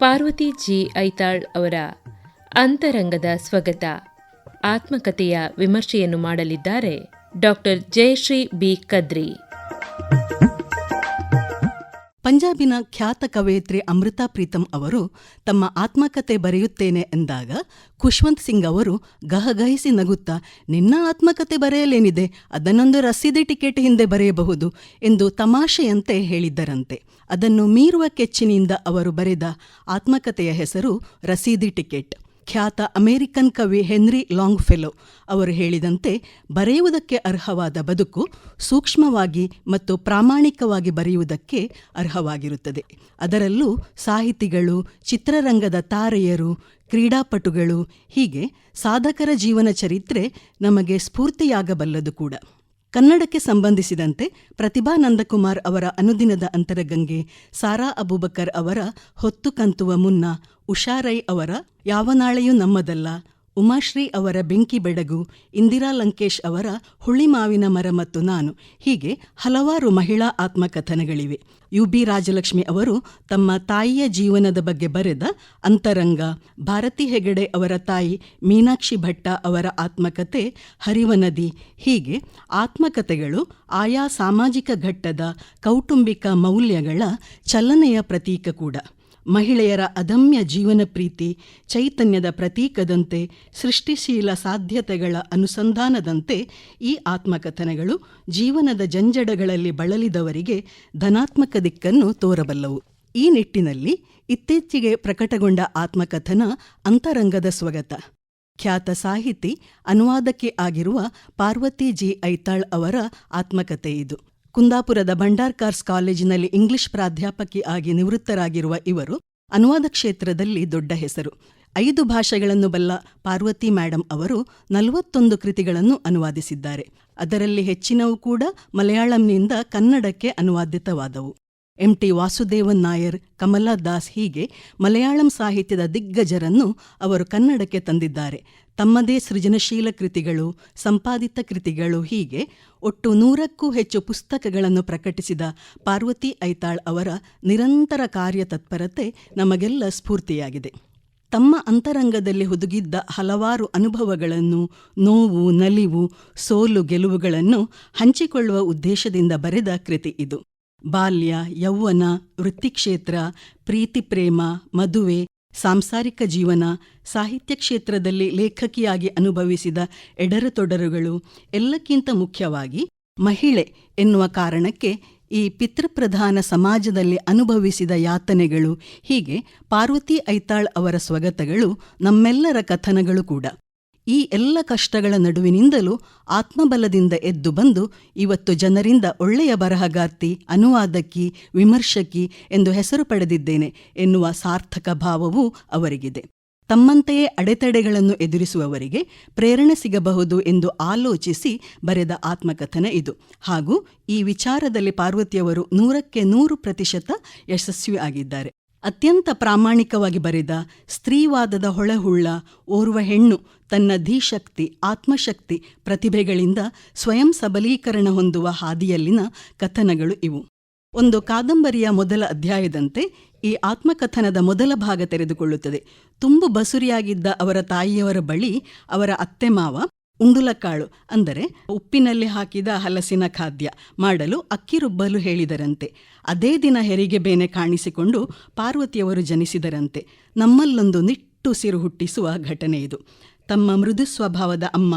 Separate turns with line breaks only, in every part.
Parvati G Aithal ಅವರ ಅಂತರಂಗದ ಸ್ವಗತ ಆತ್ಮಕಥೆಯ ವಿಮರ್ಶೆಯನ್ನು ಮಾಡಲಿದ್ದಾರೆ ಡಾಕ್ಟರ್ ಜಯಶ್ರೀ ಬಿ ಕದ್ರಿ.
ಪಂಜಾಬಿನ ಖ್ಯಾತ ಕವಯಿತ್ರಿ ಅಮೃತಾ ಪ್ರೀತಮ್ ಅವರು ತಮ್ಮ ಆತ್ಮಕಥೆ ಬರೆಯುತ್ತೇನೆ ಎಂದಾಗ ಖುಷ್ವಂತ್ ಸಿಂಗ್ ಅವರು ಗಹಗಹಿಸಿ ನಗುತ್ತಾ, ನಿನ್ನ ಆತ್ಮಕಥೆ ಬರೆಯಲೇನಿದೆ, ಅದನ್ನೊಂದು ರಸೀದಿ ಟಿಕೆಟ್ ಹಿಂದೆ ಬರೆಯಬಹುದು ಎಂದು ತಮಾಷೆಯಂತೆ ಹೇಳಿದ್ದರಂತೆ. ಅದನ್ನು ಮೀರುವ ಕೆಚ್ಚಿನಿಂದ ಅವರು ಬರೆದ ಆತ್ಮಕಥೆಯ ಹೆಸರು ರಸೀದಿ ಟಿಕೆಟ್. ಖ್ಯಾತ ಅಮೆರಿಕನ್ ಕವಿ ಹೆನ್ರಿ ಲಾಂಗ್ಫೆಲೋ ಅವರು ಹೇಳಿದಂತೆ, ಬರೆಯುವುದಕ್ಕೆ ಅರ್ಹವಾದ ಬದುಕು ಸೂಕ್ಷ್ಮವಾಗಿ ಮತ್ತು ಪ್ರಾಮಾಣಿಕವಾಗಿ ಬರೆಯುವುದಕ್ಕೆ ಅರ್ಹವಾಗಿರುತ್ತದೆ. ಅದರಲ್ಲೂ ಸಾಹಿತಿಗಳು, ಚಿತ್ರರಂಗದ ತಾರೆಯರು, ಕ್ರೀಡಾಪಟುಗಳು, ಹೀಗೆ ಸಾಧಕರ ಜೀವನ ಚರಿತ್ರೆ ನಮಗೆ ಸ್ಫೂರ್ತಿಯಾಗಬಲ್ಲದು ಕೂಡ. ಕನ್ನಡಕ್ಕೆ ಸಂಬಂಧಿಸಿದಂತೆ ಪ್ರತಿಭಾ ನಂದಕುಮಾರ್ ಅವರ ಅನುದಿನದ ಅಂತರಗಂಗೆ, ಸಾರಾ ಅಬೂಬಕರ್ ಅವರ ಹೊತ್ತು ಕಂತುವ ಮುನ್ನ, ಉಷಾ ರೈ ಅವರ ಯಾವ ನಾಳೆಯೂ ನಮ್ಮದಲ್ಲ, ಉಮಾಶ್ರೀ ಅವರ ಬೆಂಕಿ ಬೆಡಗು, ಇಂದಿರಾ ಲಂಕೇಶ್ ಅವರ ಹುಳಿಮಾವಿನ ಮರ ಮತ್ತು ನಾನು, ಹೀಗೆ ಹಲವಾರು ಮಹಿಳಾ ಆತ್ಮಕಥನಗಳಿವೆ. ಯು.ಬಿ. ರಾಜಲಕ್ಷ್ಮಿ ಅವರು ತಮ್ಮ ತಾಯಿಯ ಜೀವನದ ಬಗ್ಗೆ ಬರೆದ ಅಂತರಂಗ, ಭಾರತಿ ಹೆಗಡೆ ಅವರ ತಾಯಿ ಮೀನಾಕ್ಷಿ ಭಟ್ಟ ಅವರ ಆತ್ಮಕಥೆ ಹರಿವ ನದಿ, ಹೀಗೆ ಆತ್ಮಕಥೆಗಳು ಆಯಾ ಸಾಮಾಜಿಕ ಘಟ್ಟದ ಕೌಟುಂಬಿಕ ಮೌಲ್ಯಗಳ ಚಲನೆಯ ಪ್ರತೀಕ ಕೂಡ. ಮಹಿಳೆಯರ ಅದಮ್ಯ ಜೀವನ ಪ್ರೀತಿ, ಚೈತನ್ಯದ ಪ್ರತೀಕದಂತೆ, ಸೃಷ್ಟಿಶೀಲ ಸಾಧ್ಯತೆಗಳ ಅನುಸಂಧಾನದಂತೆ ಈ ಆತ್ಮಕಥನಗಳು ಜೀವನದ ಜಂಜಡಗಳಲ್ಲಿ ಬಳಲಿದವರಿಗೆ ಧನಾತ್ಮಕ ದಿಕ್ಕನ್ನು ತೋರಬಲ್ಲವು. ಈ ನಿಟ್ಟಿನಲ್ಲಿ ಇತ್ತೀಚೆಗೆ ಪ್ರಕಟಗೊಂಡ ಆತ್ಮಕಥನ ಅಂತರಂಗದ ಸ್ವಗತ. ಖ್ಯಾತ ಸಾಹಿತಿ, ಅನುವಾದಕಿ ಆಗಿರುವ ಪಾರ್ವತಿ ಜಿ ಐತಾಳ್ ಅವರ ಆತ್ಮಕಥೆ ಇದು. ಕುಂದಾಪುರದ ಭಂಡಾರ್ಕಾರ್ಸ್ ಕಾಲೇಜಿನಲ್ಲಿ ಇಂಗ್ಲಿಷ್ ಪ್ರಾಧ್ಯಾಪಕಿ ಆಗಿ ನಿವೃತ್ತರಾಗಿರುವ ಇವರು ಅನುವಾದ ಕ್ಷೇತ್ರದಲ್ಲಿ ದೊಡ್ಡ ಹೆಸರು. 5 ಭಾಷೆಗಳನ್ನು ಬಲ್ಲ ಪಾರ್ವತಿ ಮೇಡಂ ಅವರು 41 ಕೃತಿಗಳನ್ನು ಅನುವಾದಿಸಿದ್ದಾರೆ. ಅದರಲ್ಲಿ ಹೆಚ್ಚಿನವು ಕೂಡ ಮಲಯಾಳಂನಿಂದ ಕನ್ನಡಕ್ಕೆ ಅನುವಾದಿತವಾದವು. ಎಂ.ಟಿ. ವಾಸುದೇವನ್ ನಾಯರ್, ಕಮಲಾ ದಾಸ್, ಹೀಗೆ ಮಲಯಾಳಂ ಸಾಹಿತ್ಯದ ದಿಗ್ಗಜರನ್ನು ಅವರು ಕನ್ನಡಕ್ಕೆ ತಂದಿದ್ದಾರೆ. ತಮ್ಮದೇ ಸೃಜನಶೀಲ ಕೃತಿಗಳು, ಸಂಪಾದಿತ ಕೃತಿಗಳು, ಹೀಗೆ ಒಟ್ಟು 100ಕ್ಕೂ ಹೆಚ್ಚು ಪುಸ್ತಕಗಳನ್ನು ಪ್ರಕಟಿಸಿದ ಪಾರ್ವತಿ ಐತಾಳ್ ಅವರ ನಿರಂತರ ಕಾರ್ಯತತ್ಪರತೆ ನಮಗೆಲ್ಲ ಸ್ಫೂರ್ತಿಯಾಗಿದೆ. ತಮ್ಮ ಅಂತರಂಗದಲ್ಲಿ ಹುದುಗಿದ್ದ ಹಲವಾರು ಅನುಭವಗಳನ್ನು, ನೋವು, ನಲಿವು, ಸೋಲು, ಗೆಲುವುಗಳನ್ನು ಹಂಚಿಕೊಳ್ಳುವ ಉದ್ದೇಶದಿಂದ ಬರೆದ ಕೃತಿ ಇದು. ಬಾಲ್ಯ, ಯೌವನ, ವೃತ್ತಿಕ್ಷೇತ್ರ, ಪ್ರೀತಿ ಪ್ರೇಮ, ಮದುವೆ, ಸಾಂಸಾರಿಕ ಜೀವನ, ಸಾಹಿತ್ಯ ಕ್ಷೇತ್ರದಲ್ಲಿ ಲೇಖಕಿಯಾಗಿ ಅನುಭವಿಸಿದ ಎಡರುತೊಡರುಗಳು, ಎಲ್ಲಕ್ಕಿಂತ ಮುಖ್ಯವಾಗಿ ಮಹಿಳೆ ಎನ್ನುವ ಕಾರಣಕ್ಕೆ ಈ ಪಿತೃಪ್ರಧಾನ ಸಮಾಜದಲ್ಲಿ ಅನುಭವಿಸಿದ ಯಾತನೆಗಳು, ಹೀಗೆ ಪಾರ್ವತಿ ಐತಾಳ್ ಅವರ ಸ್ವಗತಗಳು ನಮ್ಮೆಲ್ಲರ ಕಥನಗಳು ಕೂಡ. ಈ ಎಲ್ಲ ಕಷ್ಟಗಳ ನಡುವಿನಿಂದಲೂ ಆತ್ಮಬಲದಿಂದ ಎದ್ದು ಬಂದು ಇವತ್ತು ಜನರಿಂದ ಒಳ್ಳೆಯ ಬರಹಗಾರ್ತಿ, ಅನುವಾದಕಿ, ವಿಮರ್ಶಕಿ ಎಂದು ಹೆಸರು ಪಡೆದಿದ್ದೇನೆ ಎನ್ನುವ ಸಾರ್ಥಕ ಭಾವವೂ ಅವರಿಗಿದೆ. ತಮ್ಮಂತೆಯೇ ಅಡೆತಡೆಗಳನ್ನು ಎದುರಿಸುವವರಿಗೆ ಪ್ರೇರಣೆ ಸಿಗಬಹುದು ಎಂದು ಆಲೋಚಿಸಿ ಬರೆದ ಆತ್ಮಕಥನ ಇದು. ಹಾಗೂ ಈ ವಿಚಾರದಲ್ಲಿ ಪಾರ್ವತಿಯವರು 100ಕ್ಕೆ 100% ಯಶಸ್ವಿ ಆಗಿದ್ದಾರೆ. ಅತ್ಯಂತ ಪ್ರಾಮಾಣಿಕವಾಗಿ ಬರೆದ ಸ್ತ್ರೀವಾದದ ಹೊಳೆಹುಳ್ಳ ಓರ್ವ ಹೆಣ್ಣು ತನ್ನ ಧೀಶಕ್ತಿ, ಆತ್ಮಶಕ್ತಿ, ಪ್ರತಿಭೆಗಳಿಂದ ಸ್ವಯಂ ಸಬಲೀಕರಣ ಹೊಂದುವ ಹಾದಿಯಲ್ಲಿನ ಕಥನಗಳು ಇವು. ಒಂದು ಕಾದಂಬರಿಯ ಮೊದಲ ಅಧ್ಯಾಯದಂತೆ ಈ ಆತ್ಮಕಥನದ ಮೊದಲ ಭಾಗ ತೆರೆದುಕೊಳ್ಳುತ್ತದೆ. ತುಂಬು ಬಸುರಿಯಾಗಿದ್ದ ಅವರ ತಾಯಿಯವರ ಬಳಿ ಅವರ ಅತ್ತೆ ಮಾವ ಉಂಡುಲಕಾಳು, ಅಂದರೆ ಉಪ್ಪಿನಲ್ಲಿ ಹಾಕಿದ ಹಲಸಿನ ಖಾದ್ಯ ಮಾಡಲು ಅಕ್ಕಿ ರುಬ್ಬಲು ಹೇಳಿದರಂತೆ. ಅದೇ ದಿನ ಹೆರಿಗೆ ಬೇನೆ ಕಾಣಿಸಿಕೊಂಡು ಪಾರ್ವತಿಯವರು ಜನಿಸಿದರಂತೆ. ನಮ್ಮಲ್ಲೊಂದು ನಿಟ್ಟುಸಿರು ಹುಟ್ಟಿಸುವ ಘಟನೆ ಇದು. ತಮ್ಮ ಮೃದು ಸ್ವಭಾವದ ಅಮ್ಮ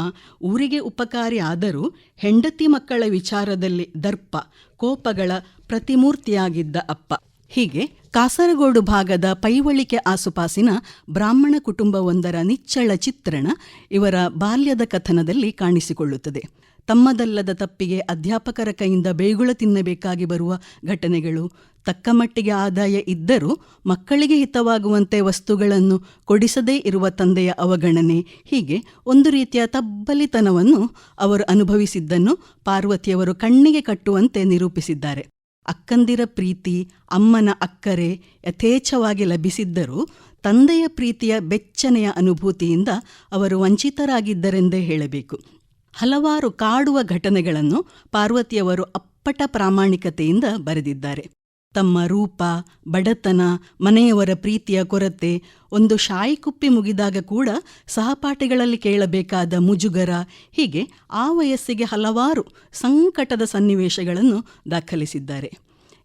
ಊರಿಗೆ ಉಪಕಾರಿ ಆದರೂ ಹೆಂಡತಿ ಮಕ್ಕಳ ವಿಚಾರದಲ್ಲಿ ದರ್ಪ, ಕೋಪಗಳ ಪ್ರತಿಮೂರ್ತಿಯಾಗಿದ್ದ ಅಪ್ಪ. ಹೀಗೆ ಕಾಸರಗೋಡು ಭಾಗದ ಪೈವಳಿಕೆ ಆಸುಪಾಸಿನ ಬ್ರಾಹ್ಮಣ ಕುಟುಂಬವೊಂದರ ನಿಚ್ಚಳ ಚಿತ್ರಣ ಇವರ ಬಾಲ್ಯದ ಕಥನದಲ್ಲಿ ಕಾಣಿಸಿಕೊಳ್ಳುತ್ತದೆ. ತಮ್ಮದಲ್ಲದ ತಪ್ಪಿಗೆ ಅಧ್ಯಾಪಕರ ಕೈಯಿಂದ ಬೇಗುಳ ತಿನ್ನಬೇಕಾಗಿ ಬರುವ ಘಟನೆಗಳು, ತಕ್ಕ ಮಟ್ಟಿಗೆ ಆದಾಯ ಇದ್ದರೂ ಮಕ್ಕಳಿಗೆ ಹಿತವಾಗುವಂತೆ ವಸ್ತುಗಳನ್ನು ಕೊಡಿಸದೇ ಇರುವ ತಂದೆಯ ಅವಗಣನೆ, ಹೀಗೆ ಒಂದು ರೀತಿಯ ತಬ್ಬಲಿತನವನ್ನು ಅವರು ಅನುಭವಿಸಿದ್ದನ್ನು ಪಾರ್ವತಿಯವರು ಕಣ್ಣಿಗೆ ಕಟ್ಟುವಂತೆ ನಿರೂಪಿಸಿದ್ದಾರೆ. ಅಕ್ಕಂದಿರ ಪ್ರೀತಿ, ಅಮ್ಮನ ಅಕ್ಕರೆ ಯಥೇಚ್ಛವಾಗಿ ಲಭಿಸಿದ್ದರೂ ತಂದೆಯ ಪ್ರೀತಿಯ ಬೆಚ್ಚನೆಯ ಅನುಭೂತಿಯಿಂದ ಅವರು ವಂಚಿತರಾಗಿದ್ದರೆಂದೇ ಹೇಳಬೇಕು. ಹಲವಾರು ಕಾಡುವ ಘಟನೆಗಳನ್ನು ಪಾರ್ವತಿಯವರು ಅಪ್ಪಟ ಪ್ರಾಮಾಣಿಕತೆಯಿಂದ ಬರೆದಿದ್ದಾರೆ. ತಮ್ಮ ರೂಪ, ಬಡತನ, ಮನೆಯವರ ಪ್ರೀತಿಯ ಕೊರತೆ, ಒಂದು ಶಾಯಿ ಕುಪ್ಪಿ ಮುಗಿದಾಗ ಕೂಡ ಸಹಪಾಠಿಗಳಲ್ಲಿ ಕೇಳಬೇಕಾದ ಮುಜುಗರ, ಹೀಗೆ ಆ ವಯಸ್ಸಿಗೆ ಹಲವಾರು ಸಂಕಟದ ಸನ್ನಿವೇಶಗಳನ್ನು ದಾಖಲಿಸಿದ್ದಾರೆ.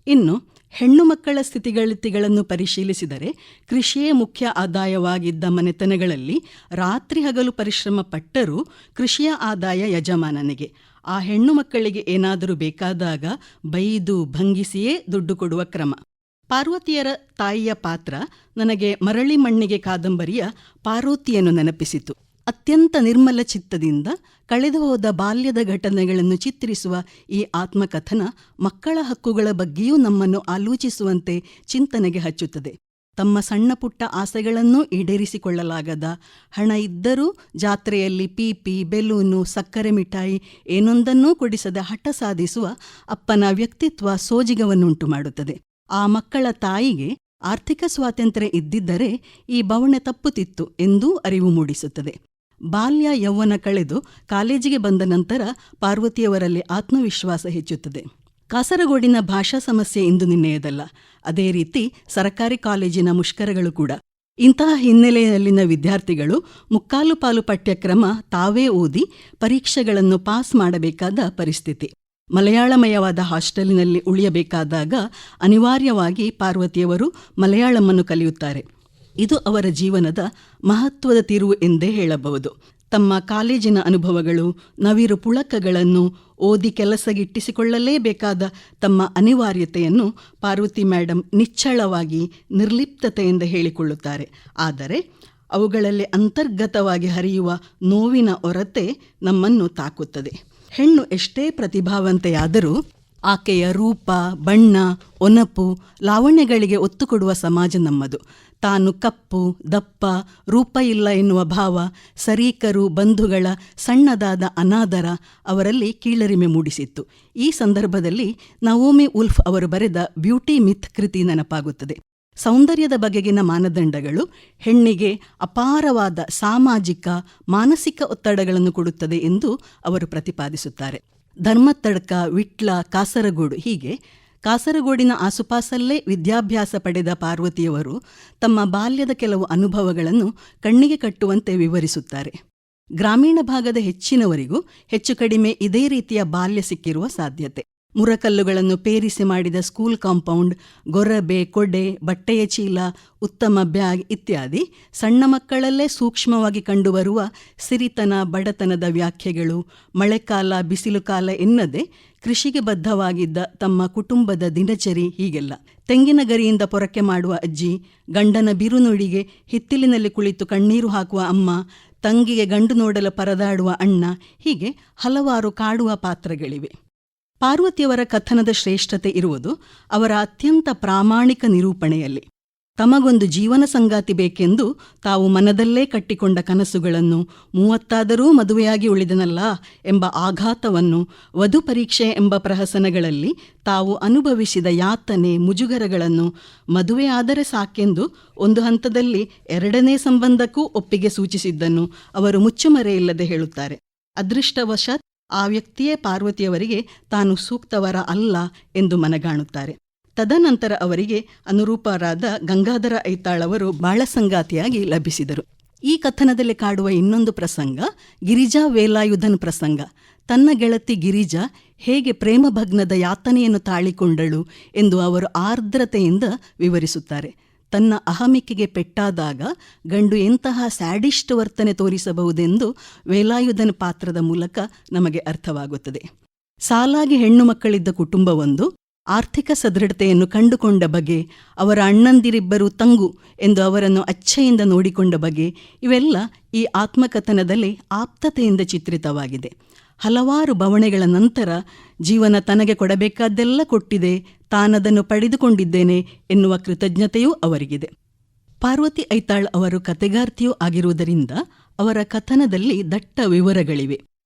ಇನ್ನು ಹೆಣ್ಣು ಮಕ್ಕಳ ಸ್ಥಿತಿಗತಿಗಳನ್ನು ಪರಿಶೀಲಿಸಿದರೆ ಕೃಷಿಯೇ ಮುಖ್ಯ ಆದಾಯವಾಗಿದ್ದ ಮನೆತನಗಳಲ್ಲಿ ರಾತ್ರಿ ಹಗಲು ಪರಿಶ್ರಮ ಪಟ್ಟರೂ ಕೃಷಿಯ ಆದಾಯ ಯಜಮಾನನಿಗೆ. ಆ ಹೆಣ್ಣು ಮಕ್ಕಳಿಗೆ ಏನಾದರೂ ಬೇಕಾದಾಗ ಬೈದು ಭಂಗಿಸಿಯೇ ದುಡ್ಡು ಕೊಡುವ ಕ್ರಮ. ಪಾರ್ವತಿಯರ ತಾಯಿಯ ಪಾತ್ರ ನನಗೆ ಮರಳಿ ಮಣ್ಣಿಗೆ ಕಾದಂಬರಿಯ ಪಾರ್ವತಿಯನ್ನು ನೆನಪಿಸಿತು. ಅತ್ಯಂತ ನಿರ್ಮಲ ಚಿತ್ತದಿಂದ ಕಳೆದು ಹೋದ ಬಾಲ್ಯದ ಘಟನೆಗಳನ್ನು ಚಿತ್ರಿಸುವ ಈ ಆತ್ಮಕಥನ ಮಕ್ಕಳ ಹಕ್ಕುಗಳ ಬಗ್ಗೆಯೂ ನಮ್ಮನ್ನು ಆಲೋಚಿಸುವಂತೆ ಚಿಂತನೆಗೆ ಹಚ್ಚುತ್ತದೆ. ತಮ್ಮ ಸಣ್ಣ ಪುಟ್ಟ ಆಸೆಗಳನ್ನೂ ಈಡೇರಿಸಿಕೊಳ್ಳಲಾಗದ, ಹಣ ಇದ್ದರೂ ಜಾತ್ರೆಯಲ್ಲಿ ಪೀಪಿ, ಬೆಲೂನು, ಸಕ್ಕರೆ ಮಿಠಾಯಿ ಏನೊಂದನ್ನೂ ಕೊಡಿಸದ ಹಠ ಸಾಧಿಸುವ ಅಪ್ಪನ ವ್ಯಕ್ತಿತ್ವ ಸೋಜಿಗವನ್ನುಂಟು ಮಾಡುತ್ತದೆ. ಆ ಮಕ್ಕಳ ತಾಯಿಗೆ ಆರ್ಥಿಕ ಸ್ವಾತಂತ್ರ್ಯ ಇದ್ದಿದ್ದರೆ ಈ ಬವಣೆ ತಪ್ಪುತ್ತಿತ್ತು ಎಂದೂ ಅರಿವು ಮೂಡಿಸುತ್ತದೆ. ಬಾಲ್ಯ ಯೌವನ ಕಳೆದು ಕಾಲೇಜಿಗೆ ಬಂದ ನಂತರ ಪಾರ್ವತಿಯವರಲ್ಲಿ ಆತ್ಮವಿಶ್ವಾಸ ಹೆಚ್ಚುತ್ತದೆ. ಕಾಸರಗೋಡಿನ ಭಾಷಾ ಸಮಸ್ಯೆ ಇಂದು ನಿನ್ನೆಯದಲ್ಲ. ಅದೇ ರೀತಿ ಸರಕಾರಿ ಕಾಲೇಜಿನ ಮುಷ್ಕರಗಳು ಕೂಡ. ಇಂತಹ ಹಿನ್ನೆಲೆಯಲ್ಲಿನ ವಿದ್ಯಾರ್ಥಿಗಳು ಮುಕ್ಕಾಲು ಪಾಲು ಪಠ್ಯಕ್ರಮ ತಾವೇ ಓದಿ ಪರೀಕ್ಷೆಗಳನ್ನು ಪಾಸ್ ಮಾಡಬೇಕಾದ ಪರಿಸ್ಥಿತಿ. ಮಲಯಾಳಮಯವಾದ ಹಾಸ್ಟೆಲಿನಲ್ಲಿ ಉಳಿಯಬೇಕಾದಾಗ ಅನಿವಾರ್ಯವಾಗಿ ಪಾರ್ವತಿಯವರು ಮಲಯಾಳಮನ್ನು ಕಲಿಯುತ್ತಾರೆ. ಇದು ಅವರ ಜೀವನದ ಮಹತ್ವದ ತಿರುವು ಎಂದೇ ಹೇಳಬಹುದು. ತಮ್ಮ ಕಾಲೇಜಿನ ಅನುಭವಗಳು, ನವಿರು ಪುಳಕಗಳನ್ನು ಓದಿ ಕೆಲಸಗಿಟ್ಟಿಸಿಕೊಳ್ಳಲೇಬೇಕಾದ ತಮ್ಮ ಅನಿವಾರ್ಯತೆಯನ್ನು ಪಾರ್ವತಿ ಮೇಡಮ್ ನಿಚ್ಚಳವಾಗಿ ನಿರ್ಲಿಪ್ತತೆಯಿಂದ ಹೇಳಿಕೊಳ್ಳುತ್ತಾರೆ. ಆದರೆ ಅವುಗಳಲ್ಲಿ ಅಂತರ್ಗತವಾಗಿ ಹರಿಯುವ ನೋವಿನ ಹೊರತೆ ನಮ್ಮನ್ನು ತಾಕುತ್ತದೆ. ಹೆಣ್ಣು ಎಷ್ಟೇ ಪ್ರತಿಭಾವಂತೆಯಾದರೂ ಆಕೆಯ ರೂಪ, ಬಣ್ಣ, ಒನಪು, ಲಾವಣ್ಯಗಳಿಗೆ ಒತ್ತು ಕೊಡುವ ಸಮಾಜ ನಮ್ಮದು. ತಾನು ಕಪ್ಪು, ದಪ್ಪ, ರೂಪ ಇಲ್ಲ ಎನ್ನುವ ಭಾವ, ಸರೀಕರು, ಬಂಧುಗಳ ಸಣ್ಣದಾದ ಅನಾದರ ಅವರಲ್ಲಿ ಕೀಳರಿಮೆ ಮೂಡಿಸಿತ್ತು. ಈ ಸಂದರ್ಭದಲ್ಲಿ ನವೋಮಿ ಉಲ್ಫ್ ಅವರು ಬರೆದ ಬ್ಯೂಟಿ ಮಿತ್ ಕೃತಿ ನೆನಪಾಗುತ್ತದೆ. ಸೌಂದರ್ಯದ ಬಗೆಗಿನ ಮಾನದಂಡಗಳು ಹೆಣ್ಣಿಗೆ ಅಪಾರವಾದ ಸಾಮಾಜಿಕ, ಮಾನಸಿಕ ಒತ್ತಡಗಳನ್ನು ಕೊಡುತ್ತದೆ ಎಂದು ಅವರು ಪ್ರತಿಪಾದಿಸುತ್ತಾರೆ. ಧರ್ಮತ್ತಡ್ಕ, ವಿಟ್ಲ, ಕಾಸರಗೋಡು ಹೀಗೆ ಕಾಸರಗೋಡಿನ ಆಸುಪಾಸಲ್ಲೇ ವಿದ್ಯಾಭ್ಯಾಸ ಪಡೆದ ಪಾರ್ವತಿಯವರು ತಮ್ಮ ಬಾಲ್ಯದ ಕೆಲವು ಅನುಭವಗಳನ್ನು ಕಣ್ಣಿಗೆ ಕಟ್ಟುವಂತೆ ವಿವರಿಸುತ್ತಾರೆ. ಗ್ರಾಮೀಣ ಭಾಗದ ಹೆಚ್ಚಿನವರಿಗೂ ಹೆಚ್ಚು ಕಡಿಮೆ ಇದೇ ರೀತಿಯ ಬಾಲ್ಯ ಸಿಕ್ಕಿರುವ ಸಾಧ್ಯತೆ. ಮುರಕಲ್ಲುಗಳನ್ನು ಪೇರಿಸಿ ಮಾಡಿದ ಸ್ಕೂಲ್ ಕಾಂಪೌಂಡ್, ಗೊರಬೆ, ಕೊಡೆ, ಬಟ್ಟೆಯ ಚೀಲ, ಉತ್ತಮ ಬ್ಯಾಗ್ ಇತ್ಯಾದಿ ಸಣ್ಣ ಮಕ್ಕಳಲ್ಲೇ ಸೂಕ್ಷ್ಮವಾಗಿ ಕಂಡುಬರುವ ಸಿರಿತನ, ಬಡತನದ ವ್ಯಾಖ್ಯೆಗಳು, ಮಳೆಕಾಲ, ಬಿಸಿಲು ಕಾಲ ಎನ್ನದೆ ಕೃಷಿಗೆ ಬದ್ಧವಾಗಿದ್ದ ತಮ್ಮ ಕುಟುಂಬದ ದಿನಚರಿ ಹೀಗೆಲ್ಲ. ತೆಂಗಿನ ಗರಿಯಿಂದ ಪೊರಕೆ ಮಾಡುವ ಅಜ್ಜಿ, ಗಂಡನ ಬಿರುನುಡಿಗೆ ಹಿತ್ತಿಲಿನಲ್ಲಿ ಕುಳಿತು ಕಣ್ಣೀರು ಹಾಕುವ ಅಮ್ಮ, ತಂಗಿಗೆ ಗಂಡು ನೋಡಲು ಪರದಾಡುವ ಅಣ್ಣ, ಹೀಗೆ ಹಲವಾರು ಕಾಡುವ ಪಾತ್ರಗಳಿವೆ. ಪಾರ್ವತಿಯವರ ಕಥನದ ಶ್ರೇಷ್ಠತೆ ಇರುವುದು ಅವರ ಅತ್ಯಂತ ಪ್ರಾಮಾಣಿಕ ನಿರೂಪಣೆಯಲ್ಲಿ. ತಮಗೊಂದು ಜೀವನ ಸಂಗಾತಿ ಬೇಕೆಂದು ತಾವು ಮನದಲ್ಲೇ ಕಟ್ಟಿಕೊಂಡ ಕನಸುಗಳನ್ನು, 30 ಮದುವೆಯಾಗಿ ಉಳಿದನಲ್ಲ ಎಂಬ ಆಘಾತವನ್ನು, ವಧು ಪರೀಕ್ಷೆ ಎಂಬ ಪ್ರಹಸನಗಳಲ್ಲಿ ತಾವು ಅನುಭವಿಸಿದ ಯಾತನೆ, ಮುಜುಗರಗಳನ್ನು, ಮದುವೆಯಾದರೆ ಸಾಕೆಂದು ಒಂದು ಹಂತದಲ್ಲಿ 2ನೇ ಸಂಬಂಧಕ್ಕೂ ಒಪ್ಪಿಗೆ ಸೂಚಿಸಿದ್ದನ್ನು ಅವರು ಮುಚ್ಚುಮರೆಯಿಲ್ಲದೆ ಹೇಳುತ್ತಾರೆ. ಅದೃಷ್ಟವಶಾತ್ ಆ ವ್ಯಕ್ತಿಯೇ ಪಾರ್ವತಿಯವರಿಗೆ ತಾನು ಸೂಕ್ತವರ ಅಲ್ಲ ಎಂದು ಮನಗಾಣುತ್ತಾರೆ. ತದನಂತರ ಅವರಿಗೆ ಅನುರೂಪರಾದ ಗಂಗಾಧರ ಐತಾಳ್ ಅವರು ಬಾಳಸಂಗಾತಿಯಾಗಿ ಲಭಿಸಿದರು. ಈ ಕಥನದಲ್ಲಿ ಕಾಡುವ ಇನ್ನೊಂದು ಪ್ರಸಂಗ ಗಿರಿಜಾ ವೇಲಾಯುಧನ್ ಪ್ರಸಂಗ. ತನ್ನ ಗೆಳತಿ ಗಿರಿಜಾ ಹೇಗೆ ಪ್ರೇಮಭಗ್ನದ ಯಾತನೆಯನ್ನು ತಾಳಿಕೊಂಡಳು ಎಂದು ಅವರು ಆರ್ದ್ರತೆಯಿಂದ ವಿವರಿಸುತ್ತಾರೆ. ತನ್ನ ಅಹಮಿಕೆಗೆ ಪೆಟ್ಟಾದಾಗ ಗಂಡು ಎಂತಹ ಸ್ಯಾಡಿಸ್ಟ್ ವರ್ತನೆ ತೋರಿಸಬಹುದೆಂದು ವೇಲಾಯುಧನ್ ಪಾತ್ರದ ಮೂಲಕ ನಮಗೆ ಅರ್ಥವಾಗುತ್ತದೆ. ಸಾಲಾಗಿ ಹೆಣ್ಣು ಮಕ್ಕಳಿದ್ದ ಕುಟುಂಬವೊಂದು ಆರ್ಥಿಕ ಸದೃಢತೆಯನ್ನು ಕಂಡುಕೊಂಡ ಬಗೆ, ಅವರ ಅಣ್ಣಂದಿರಿಬ್ಬರು ತಂಗು ಎಂದು ಅವರನ್ನು ಅಚ್ಚೆಯಿಂದ ನೋಡಿಕೊಂಡ ಬಗೆ, ಇವೆಲ್ಲ ಈ ಆತ್ಮಕಥನದಲ್ಲಿ ಆಪ್ತತೆಯಿಂದ ಚಿತ್ರಿತವಾಗಿದೆ. ಹಲವಾರು ಬವಣೆಗಳ ನಂತರ ಜೀವನ ತನಗೆ ಕೊಡಬೇಕಾದ್ದೆಲ್ಲ ಕೊಟ್ಟಿದೆ, ತಾನದನ್ನು ಪಡೆದುಕೊಂಡಿದ್ದೇನೆ ಎನ್ನುವ ಕೃತಜ್ಞತೆಯೂ ಅವರಿಗಿದೆ. ಪಾರ್ವತಿ ಐತಾಳ್ ಅವರು ಕತೆಗಾರ್ತಿಯೂ ಆಗಿರುವುದರಿಂದ ಅವರ ಕಥನದಲ್ಲಿ ದಟ್ಟ ವಿವರಗಳಿವೆ.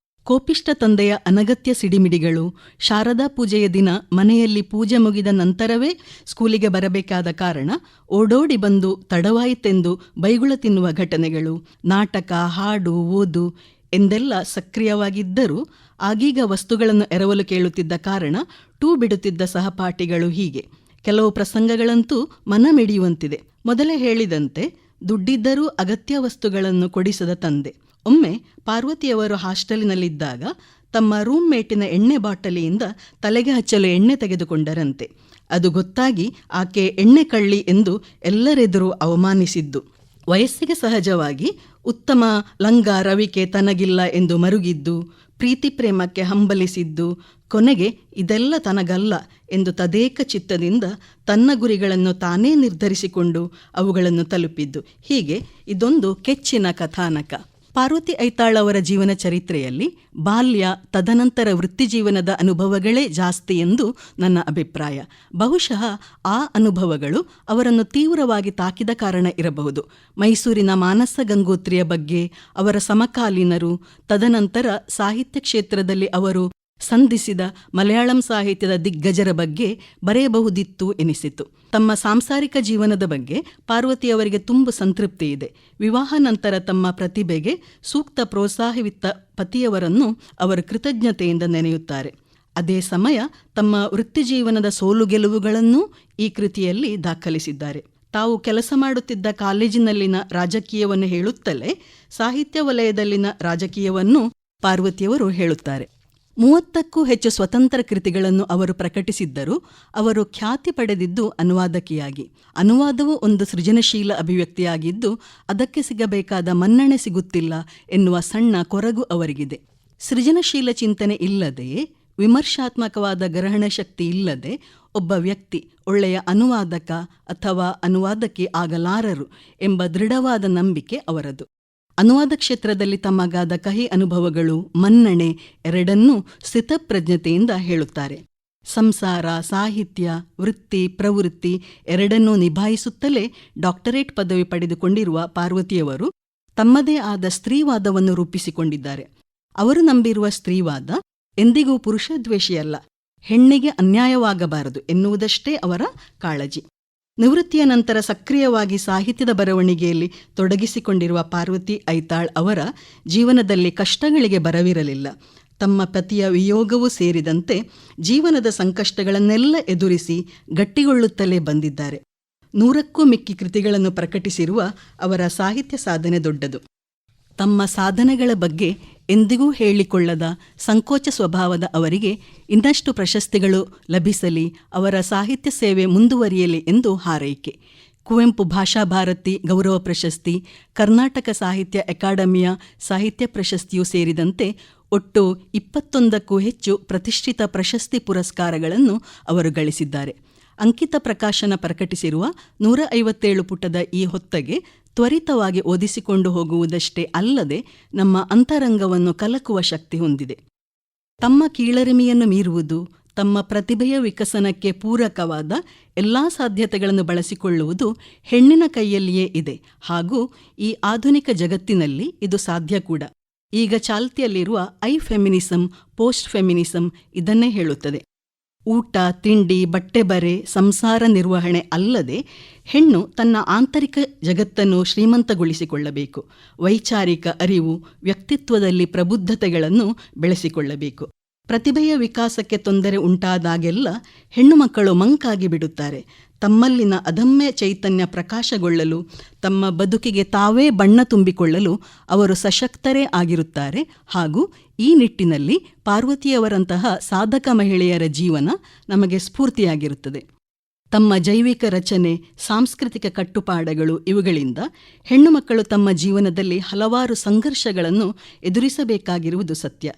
ಕೋಪಿಷ್ಟ ತಂದೆಯ ಅನಗತ್ಯ ಸಿಡಿಮಿಡಿಗಳು, ಶಾರದಾ ಪೂಜೆಯ ದಿನ ಮನೆಯಲ್ಲಿ ಪೂಜೆ ಮುಗಿದ ನಂತರವೇ ಸ್ಕೂಲಿಗೆ ಬರಬೇಕಾದ ಕಾರಣ ಓಡೋಡಿ ಬಂದು ತಡವಾಯಿತೆಂದು ಬೈಗುಳ ತಿನ್ನುವ ಘಟನೆಗಳು, ನಾಟಕ, ಹಾಡು, ಓದು ಎಂದೆಲ್ಲ ಸಕ್ರಿಯವಾಗಿದ್ದರೂ ಆಗೀಗ ವಸ್ತುಗಳನ್ನು ಎರವಲು ಕೇಳುತ್ತಿದ್ದ ಕಾರಣ ಬಿಡುತ್ತಿದ್ದ ಸಹಪಾಠಿಗಳು, ಹೀಗೆ ಕೆಲವು ಪ್ರಸಂಗಗಳಂತೂ ಮನಮಿಡಿಯುವಂತಿದೆ. ಮೊದಲೇ ಹೇಳಿದಂತೆ ದುಡ್ಡಿದ್ದರೂ ಅಗತ್ಯ ವಸ್ತುಗಳನ್ನು ಕೊಡಿಸದ ತಂದೆ. ಒಮ್ಮೆ ಪಾರ್ವತಿಯವರು ಹಾಸ್ಟೆಲಿನಲ್ಲಿದ್ದಾಗ ತಮ್ಮ ರೂಮ್ಮೇಟಿನ ಎಣ್ಣೆ ಬಾಟಲಿಯಿಂದ ತಲೆಗೆ ಹಚ್ಚಲು ಎಣ್ಣೆ ತೆಗೆದುಕೊಂಡರಂತೆ. ಅದು ಗೊತ್ತಾಗಿ ಆಕೆ ಎಣ್ಣೆ ಕಳ್ಳಿ ಎಂದು ಎಲ್ಲರೆದುರು ಅವಮಾನಿಸಿದ್ದು. ವಯಸ್ಸಿಗೆ ಸಹಜವಾಗಿ ಉತ್ತಮ ಲಂಗ ರವಿಕೆ ತನಗಿಲ್ಲ ಎಂದು ಮರುಗಿದ್ದು, ಪ್ರೀತಿ ಪ್ರೇಮಕ್ಕೆ ಹಂಬಲಿಸಿದ್ದು, ಕೊನೆಗೆ ಇದೆಲ್ಲ ತನಗಲ್ಲ ಎಂದು ತದೇಕ ಚಿತ್ತದಿಂದ ತನ್ನ ಗುರಿಗಳನ್ನು ತಾನೇ ನಿರ್ಧರಿಸಿಕೊಂಡು ಅವುಗಳನ್ನು ತಲುಪಿದ್ದು. ಹೀಗೆ ಇದೊಂದು ಕೆಚ್ಚಿನ ಕಥಾನಕ. ಪಾರ್ವತಿ ಐತಾಳ್ ಅವರ ಜೀವನ ಚರಿತ್ರೆಯಲ್ಲಿ ಬಾಲ್ಯ, ತದನಂತರ ವೃತ್ತಿಜೀವನದ ಅನುಭವಗಳೇ ಜಾಸ್ತಿ ಎಂದು ನನ್ನ ಅಭಿಪ್ರಾಯ. ಬಹುಶಃ ಆ ಅನುಭವಗಳು ಅವರನ್ನು ತೀವ್ರವಾಗಿ ತಾಕಿದ ಕಾರಣ ಇರಬಹುದು. ಮೈಸೂರಿನ ಮಾನಸ ಗಂಗೋತ್ರಿಯ ಬಗ್ಗೆ, ಅವರ ಸಮಕಾಲೀನರು, ತದನಂತರ ಸಾಹಿತ್ಯ ಕ್ಷೇತ್ರದಲ್ಲಿ ಅವರು ಸಂಧಿಸಿದ ಮಲಯಾಳಂ ಸಾಹಿತ್ಯದ ದಿಗ್ಗಜರ ಬಗ್ಗೆ ಬರೆಯಬಹುದಿತ್ತು ಎನಿಸಿತು. ತಮ್ಮ ಸಾಂಸಾರಿಕ ಜೀವನದ ಬಗ್ಗೆ ಪಾರ್ವತಿಯವರಿಗೆ ತುಂಬ ಸಂತೃಪ್ತಿ ಇದೆ. ವಿವಾಹ ನಂತರ ತಮ್ಮ ಪ್ರತಿಭೆಗೆ ಸೂಕ್ತ ಪ್ರೋತ್ಸಾಹವಿತ್ತ ಪತಿಯವರನ್ನು ಅವರು ಕೃತಜ್ಞತೆಯಿಂದ ನೆನೆಯುತ್ತಾರೆ. ಅದೇ ಸಮಯ ತಮ್ಮ ವೃತ್ತಿಜೀವನದ ಸೋಲು ಗೆಲುವುಗಳನ್ನೂ ಈ ಕೃತಿಯಲ್ಲಿ ದಾಖಲಿಸಿದ್ದಾರೆ. ತಾವು ಕೆಲಸ ಮಾಡುತ್ತಿದ್ದ ಕಾಲೇಜಿನಲ್ಲಿನ ರಾಜಕೀಯವನ್ನು ಹೇಳುತ್ತಲೇ ಸಾಹಿತ್ಯ ವಲಯದಲ್ಲಿನ ರಾಜಕೀಯವನ್ನು ಪಾರ್ವತಿಯವರು ಹೇಳುತ್ತಾರೆ. 30ಕ್ಕೂ ಹೆಚ್ಚು ಸ್ವತಂತ್ರ ಕೃತಿಗಳನ್ನು ಅವರು ಪ್ರಕಟಿಸಿದ್ದರೂ ಅವರು ಖ್ಯಾತಿ ಪಡೆದಿದ್ದು ಅನುವಾದಕಿಯಾಗಿ. ಅನುವಾದವು ಒಂದು ಸೃಜನಶೀಲ ಅಭಿವ್ಯಕ್ತಿಯಾಗಿದ್ದು ಅದಕ್ಕೆ ಸಿಗಬೇಕಾದ ಮನ್ನಣೆ ಸಿಗುತ್ತಿಲ್ಲ ಎನ್ನುವ ಸಣ್ಣ ಕೊರಗು ಅವರಿಗಿದೆ. ಸೃಜನಶೀಲ ಚಿಂತನೆ ಇಲ್ಲದೆಯೇ, ವಿಮರ್ಶಾತ್ಮಕವಾದ ಗ್ರಹಣ ಶಕ್ತಿ ಇಲ್ಲದೆ ಒಬ್ಬ ವ್ಯಕ್ತಿ ಒಳ್ಳೆಯ ಅನುವಾದಕ ಅಥವಾ ಅನುವಾದಕಿ ಆಗಲಾರರು ಎಂಬ ದೃಢವಾದ ನಂಬಿಕೆ ಅವರದು. ಅನುವಾದ ಕ್ಷೇತ್ರದಲ್ಲಿ ತಮಗಾದ ಕಹಿ ಅನುಭವಗಳು, ಮನ್ನಣೆ ಎರಡನ್ನೂ ಸ್ಥಿತಪ್ರಜ್ಞತೆಯಿಂದ ಹೇಳುತ್ತಾರೆ. ಸಂಸಾರ, ಸಾಹಿತ್ಯ, ವೃತ್ತಿ, ಪ್ರವೃತ್ತಿ ಎರಡನ್ನೂ ನಿಭಾಯಿಸುತ್ತಲೇ ಡಾಕ್ಟರೇಟ್ ಪದವಿ ಪಡೆದುಕೊಂಡಿರುವ ಪಾರ್ವತಿಯವರು ತಮ್ಮದೇ ಆದ ಸ್ತ್ರೀವಾದವನ್ನು ರೂಪಿಸಿಕೊಂಡಿದ್ದಾರೆ. ಅವರು ನಂಬಿರುವ ಸ್ತ್ರೀವಾದ ಎಂದಿಗೂ ಪುರುಷದ್ವೇಷಿಯಲ್ಲ, ಹೆಣ್ಣಿಗೆ ಅನ್ಯಾಯವಾಗಬಾರದು ಎನ್ನುವುದಷ್ಟೇ ಅವರ ಕಾಳಜಿ. ನಿವೃತ್ತಿಯ ನಂತರ ಸಕ್ರಿಯವಾಗಿ ಸಾಹಿತ್ಯದ ಬರವಣಿಗೆಯಲ್ಲಿ ತೊಡಗಿಸಿಕೊಂಡಿರುವ ಪಾರ್ವತಿ ಐತಾಳ್ ಅವರ ಜೀವನದಲ್ಲಿ ಕಷ್ಟಗಳಿಗೆ ಬರವಿರಲಿಲ್ಲ. ತಮ್ಮ ಪತಿಯ ವಿಯೋಗವೂ ಸೇರಿದಂತೆ ಜೀವನದ ಸಂಕಷ್ಟಗಳನ್ನೆಲ್ಲ ಎದುರಿಸಿ ಗಟ್ಟಿಗೊಳ್ಳುತ್ತಲೇ ಬಂದಿದ್ದಾರೆ. 100ಕ್ಕೂ ಮಿಕ್ಕಿ ಕೃತಿಗಳನ್ನು ಪ್ರಕಟಿಸಿರುವ ಅವರ ಸಾಹಿತ್ಯ ಸಾಧನೆ ದೊಡ್ಡದು. ತಮ್ಮ ಸಾಧನೆಗಳ ಬಗ್ಗೆ ಎಂದಿಗೂ ಹೇಳಿಕೊಳ್ಳದ ಸಂಕೋಚ ಸ್ವಭಾವದ ಅವರಿಗೆ ಇನ್ನಷ್ಟು ಪ್ರಶಸ್ತಿಗಳು ಲಭಿಸಲಿ, ಅವರ ಸಾಹಿತ್ಯ ಸೇವೆ ಮುಂದುವರಿಯಲಿ ಎಂದು ಹಾರೈಕೆ. ಕುವೆಂಪು ಭಾಷಾ ಭಾರತಿ ಗೌರವ ಪ್ರಶಸ್ತಿ, ಕರ್ನಾಟಕ ಸಾಹಿತ್ಯ ಅಕಾಡೆಮಿಯ ಸಾಹಿತ್ಯ ಪ್ರಶಸ್ತಿಯೂ ಸೇರಿದಂತೆ ಒಟ್ಟು 21ಕ್ಕೂ ಹೆಚ್ಚು ಪ್ರತಿಷ್ಠಿತ ಪ್ರಶಸ್ತಿ ಪುರಸ್ಕಾರಗಳನ್ನು ಅವರು ಗಳಿಸಿದ್ದಾರೆ. ಅಂಕಿತ ಪ್ರಕಾಶನ ಪ್ರಕಟಿಸಿರುವ 157 ಪುಟದ ಈ ಹೊತ್ತಗೆ ತ್ವರಿತವಾಗಿ ಓದಿಸಿಕೊಂಡು ಹೋಗುವುದಷ್ಟೇ ಅಲ್ಲದೆ ನಮ್ಮ ಅಂತರಂಗವನ್ನು ಕಲಕುವ ಶಕ್ತಿ ಹೊಂದಿದೆ. ತಮ್ಮ ಕೀಳರಿಮೆಯನ್ನು ಮೀರುವುದು, ತಮ್ಮ ಪ್ರತಿಭೆಯ ವಿಕಸನಕ್ಕೆ ಪೂರಕವಾದ ಎಲ್ಲ ಸಾಧ್ಯತೆಗಳನ್ನು ಬಳಸಿಕೊಳ್ಳುವುದು ಹೆಣ್ಣಿನ ಕೈಯಲ್ಲಿಯೇ ಇದೆ. ಹಾಗೂ ಈ ಆಧುನಿಕ ಜಗತ್ತಿನಲ್ಲಿ ಇದು ಸಾಧ್ಯ ಕೂಡ. ಈಗ ಚಾಲ್ತಿಯಲ್ಲಿರುವ ಫೆಮಿನಿಸಂ, ಪೋಸ್ಟ್ ಫೆಮಿನಿಸಂ ಇದನ್ನೇ ಹೇಳುತ್ತದೆ. ಊಟ, ತಿಂಡಿ, ಬಟ್ಟೆ ಬರೆ, ಸಂಸಾರ ನಿರ್ವಹಣೆ ಅಲ್ಲದೆ ಹೆಣ್ಣು ತನ್ನ ಆಂತರಿಕ ಜಗತ್ತನ್ನು ಶ್ರೀಮಂತಗೊಳಿಸಿಕೊಳ್ಳಬೇಕು. ವೈಚಾರಿಕ ಅರಿವು, ವ್ಯಕ್ತಿತ್ವದಲ್ಲಿ ಪ್ರಬುದ್ಧತೆಗಳನ್ನು ಬೆಳೆಸಿಕೊಳ್ಳಬೇಕು. ಪ್ರತಿಭೆಯ ವಿಕಾಸಕ್ಕೆ ತೊಂದರೆ ಉಂಟಾದಾಗೆಲ್ಲ ಹೆಣ್ಣು ಮಕ್ಕಳು ಮಂಕಾಗಿ ಬಿಡುತ್ತಾರೆ. ತಮ್ಮಲ್ಲಿನ ಅದಮ್ಯ ಚೈತನ್ಯ ಪ್ರಕಾಶಗೊಳ್ಳಲು, ತಮ್ಮ ಬದುಕಿಗೆ ತಾವೇ ಬಣ್ಣ ತುಂಬಿಕೊಳ್ಳಲು ಅವರು ಸಶಕ್ತರೇ ಆಗಿರುತ್ತಾರೆ. ಹಾಗೂ ಈ ನಿಟ್ಟಿನಲ್ಲಿ ಪಾರ್ವತಿಯವರಂತಹ ಸಾಧಕ ಮಹಿಳೆಯರ ಜೀವನ ನಮಗೆ ಸ್ಫೂರ್ತಿಯಾಗಿರುತ್ತದೆ. ತಮ್ಮ ಜೈವಿಕ ರಚನೆ, ಸಾಂಸ್ಕೃತಿಕ ಕಟ್ಟುಪಾಡುಗಳು ಇವುಗಳಿಂದ ಹೆಣ್ಣು ಮಕ್ಕಳು ತಮ್ಮ ಜೀವನದಲ್ಲಿ ಹಲವಾರು ಸಂಘರ್ಷಗಳನ್ನು ಎದುರಿಸಬೇಕಾಗಿರುವುದು ಸತ್ಯ.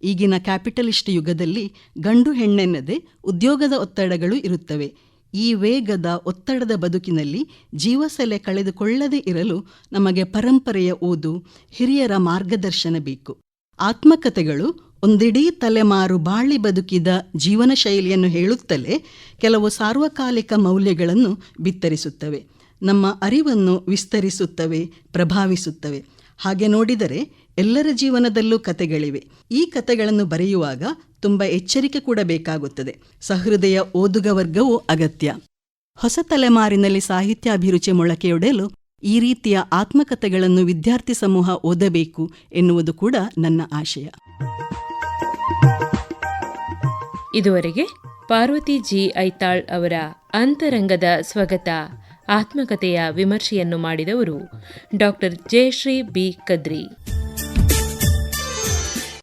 ಈಗಿನ ಕ್ಯಾಪಿಟಲಿಸ್ಟ್ ಯುಗದಲ್ಲಿ ಗಂಡು ಹೆಣ್ಣೆನ್ನದೆ ಉದ್ಯೋಗದ ಒತ್ತಡಗಳು ಇರುತ್ತವೆ. ಈ ವೇಗದ ಒತ್ತಡದ ಬದುಕಿನಲ್ಲಿ ಜೀವಸೆಲೆ ಕಳೆದುಕೊಳ್ಳದೇ ಇರಲು ನಮಗೆ ಪರಂಪರೆಯ ಓದು, ಹಿರಿಯರ ಮಾರ್ಗದರ್ಶನ ಬೇಕು. ಆತ್ಮಕಥೆಗಳು ಒಂದಿಡೀ ತಲೆಮಾರು ಬಾಳಿ ಬದುಕಿದ ಜೀವನ ಶೈಲಿಯನ್ನು ಹೇಳುತ್ತಲೇ ಕೆಲವು ಸಾರ್ವಕಾಲಿಕ ಮೌಲ್ಯಗಳನ್ನು ಬಿತ್ತರಿಸುತ್ತವೆ. ನಮ್ಮ ಅರಿವನ್ನು ವಿಸ್ತರಿಸುತ್ತವೆ, ಪ್ರಭಾವಿಸುತ್ತವೆ. ಹಾಗೆ ನೋಡಿದರೆ ಎಲ್ಲರ ಜೀವನದಲ್ಲೂ ಕಥೆಗಳಿವೆ. ಈ ಕಥೆಗಳನ್ನು ಬರೆಯುವಾಗ ತುಂಬ ಎಚ್ಚರಿಕೆ ಕೂಡ ಬೇಕಾಗುತ್ತದೆ. ಸಹೃದಯ ಓದುಗ ವರ್ಗವೂ ಅಗತ್ಯ. ಹೊಸ ತಲೆಮಾರಿನಲ್ಲಿ ಸಾಹಿತ್ಯ ಅಭಿರುಚಿ ಮೊಳಕೆಯೊಡೆಯಲು ಈ ರೀತಿಯ ಆತ್ಮಕಥೆಗಳನ್ನು ವಿದ್ಯಾರ್ಥಿ ಸಮೂಹ ಓದಬೇಕು ಎನ್ನುವುದು ಕೂಡ ನನ್ನ ಆಶಯ.
ಇದುವರೆಗೆ ಪಾರ್ವತಿ ಜಿ ಐತಾಳ್ ಅವರ ಅಂತರಂಗದ ಸ್ವಗತ ಆತ್ಮಕಥೆಯ ವಿಮರ್ಶೆಯನ್ನು ಮಾಡಿದವರು ಡಾಕ್ಟರ್ ಜಯಶ್ರೀ ಬಿ ಕದ್ರಿ.